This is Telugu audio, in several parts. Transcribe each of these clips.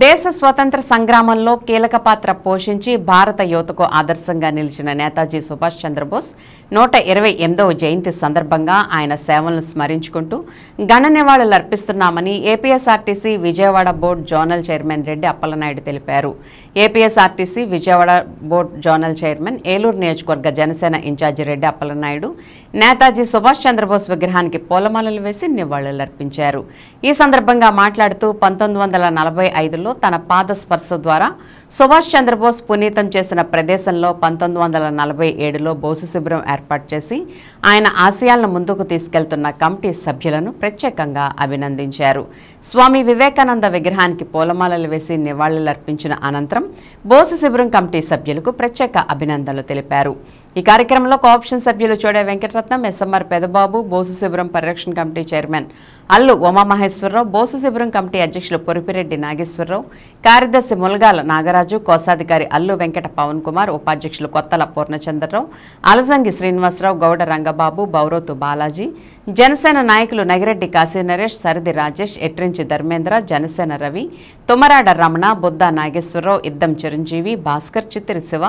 దేశ స్వతంత్ర సంగ్రామంలో కీలక పాత్ర పోషించి భారత యువతకు ఆదర్శంగా నిలిచిన నేతాజీ సుభాష్ చంద్రబోస్ 128వ జయంతి సందర్భంగా ఆయన సేవలను స్మరించుకుంటూ ఘన నివాళులు అర్పిస్తున్నామని APSRTC Vijayawada board zonal chairman Reddy Appalanaidu తెలిపారు. APSRTC Vijayawada board zonal chairman Eluru నియోజకవర్గ జనసేన ఇన్ఛార్జి రెడ్డి అప్పలనాయుడు నేతాజీ సుభాష్ చంద్రబోస్ విగ్రహానికి పూలమాలలు వేసి నివాళులర్పించారు. ఈ సందర్భంగా మాట్లాడుతూ 1945లో తన పాద స్పర్శ ద్వారా సుభాష్ చంద్రబోస్ పునీతం చేసిన ప్రదేశంలో 1947లో బోసు శిబిరం ఏర్పాటు చేసి ఆయన ఆశయాలను ముందుకు తీసుకెళ్తున్న కమిటీ సభ్యులను ప్రత్యేకంగా అభినందించారు. స్వామి వివేకానంద విగ్రహానికి పూలమాలలు వేసి నివాళులర్పించిన అనంతరం బోసు శిబిరం కమిటీ సభ్యులకు ప్రత్యేక అభినందనలు తెలిపారు. ఈ కార్యక్రమంలో కోఆప్షన్ సభ్యులు చోడే వెంకటరత్నం, ఎస్ఎంఆర్ పెదబాబు, బోసు శిబిరం పరిరక్షణ కమిటీ చైర్మన్ అల్లు ఉమామహేశ్వరరావు, బోసు శిబిరం కమిటీ అధ్యక్షులు పొరిపిరెడ్డి నాగేశ్వరరావు, కార్యదర్శి ములగాల నాగరాజు, కోశాధికారి అల్లు వెంకట పవన్ కుమార్, ఉపాధ్యక్షులు కొత్తల పూర్ణచంద్రరావు, అలజంగి శ్రీనివాసరావు, గౌడ రంగబాబు, బౌరోతు బాలాజీ, జనసేన నాయకులు నగిరెడ్డి కాశీ నరేష్, సరిది రాజేష్, ఎట్రించి ధర్మేంద్ర, జనసేన రవి, తుమ్మరాడ రమణ, బుద్ధ నాగేశ్వరరావు, ఇద్దం చిరంజీవి, భాస్కర్, చిత్తిరి శివ,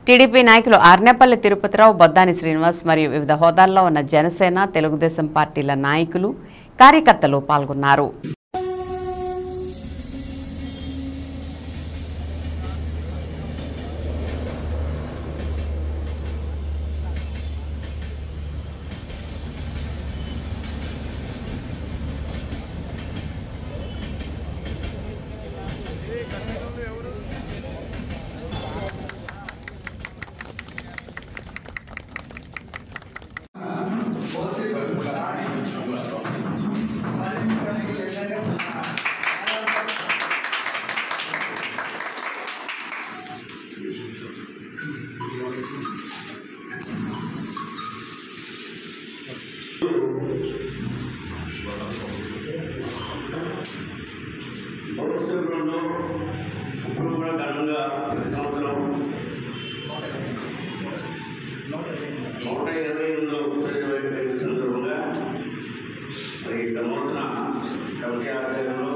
టీడీపీ నాయకులు ఆర్నేపల్లి తిరుపతిరావు, బొద్దాని శ్రీనివాస్ మరియు వివిధ హోదాల్లో ఉన్న జనసేన, తెలుగుదేశం పార్టీల నాయకులు, కార్యకర్తలు పాల్గొన్నారు. ఇప్పుడు కూడా ఘనంగా ప్రతి సంవత్సరం 128వ సందర్భంగా మరి నూతన కమిటీ ఆధ్వర్యంలో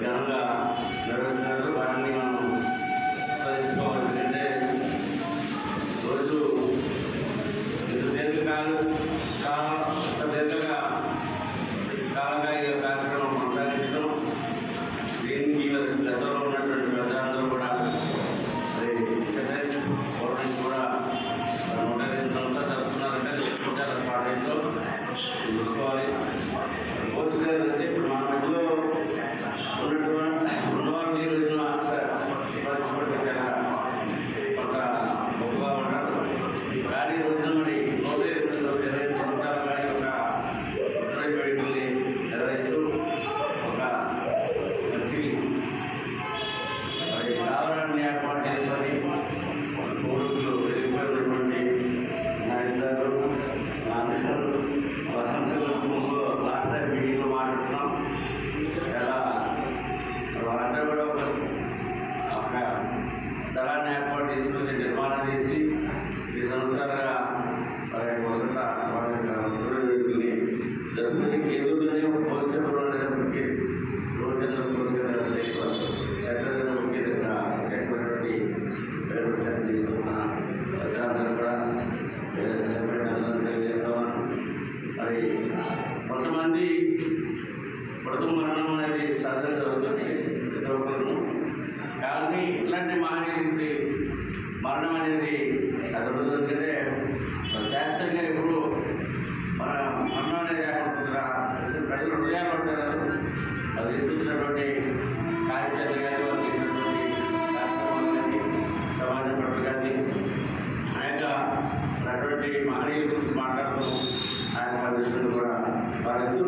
ఘనంగా నిర్వహిస్తున్నారు. వారిని మనం స్మరించుకోవాల్సిందంటే రోజు కాలంగా ఈ కార్యక్రమం కొనసాగించడం, దీనికి గతంలో ఉన్నటువంటి ప్రజలందరూ కూడా గవర్నమెంట్ కూడా 128 సంవత్సరాలు జరుపుతున్నారంటే చాలా స్పాటైజ్లో చూసుకోవాలి. పోస్ట్ అంటే ఇప్పుడు మన మధ్యలో ఉన్నవారు మీరు కొంత గొప్పగా ఉంటారు. కానీ రోజున మరి 128 సంవత్సరాలు కానీ ఒక వేడుకల్ని నిర్వహిస్తూ ఒక మంచి మరి స్థావరాన్ని ఏర్పాటు చేసుకొని 3 రోజులు వెళ్ళిపోయినటువంటి నాయకులు నాన్నగారు వసంతుల కుటుంబంలో లాస్ట్ టైం మీటింగ్లో మాట్లాడుతున్నాం. ఎలా వాళ్ళందరూ కూడా ఒక స్థలాన్ని ఏర్పాటు చేసుకుని నిర్మాణం చేసి 2 సంవత్సరాలుగా వసంత వేడుకల్ని జరుగుతుంది. ఏలూరులోనే ఒక పోస్టర్ అనేటప్పటికీ రోజంలో పోస్టర్ సెక్రటరీ ముఖ్య చనిపోయినటువంటి తీసుకున్న ప్రజలందరూ కూడా తెలియజేస్తామని. మరి కొంతమంది కుటుంబ మరణం అనేది సహజంగా జరుగుతుంది ప్రతి ఒక్కరు. కానీ ఇట్లాంటి మహనీయులకి మరణం అనేది అది ఎందుకంటే శాస్త్రంగా ఇప్పుడు మన మరణం అనేది ప్రజల హృదయాలు ఉంటారు. అది తీసుకొచ్చినటువంటి కార్యచర్య కానీ వాళ్ళు చేసినటువంటి కార్యక్రమాలు కానీ సమాజం పట్ల కానీ అనేక మహనీయుల గురించి మాట్లాడుతూ ఆయన పరిస్థితులు కూడా భావిస్తూ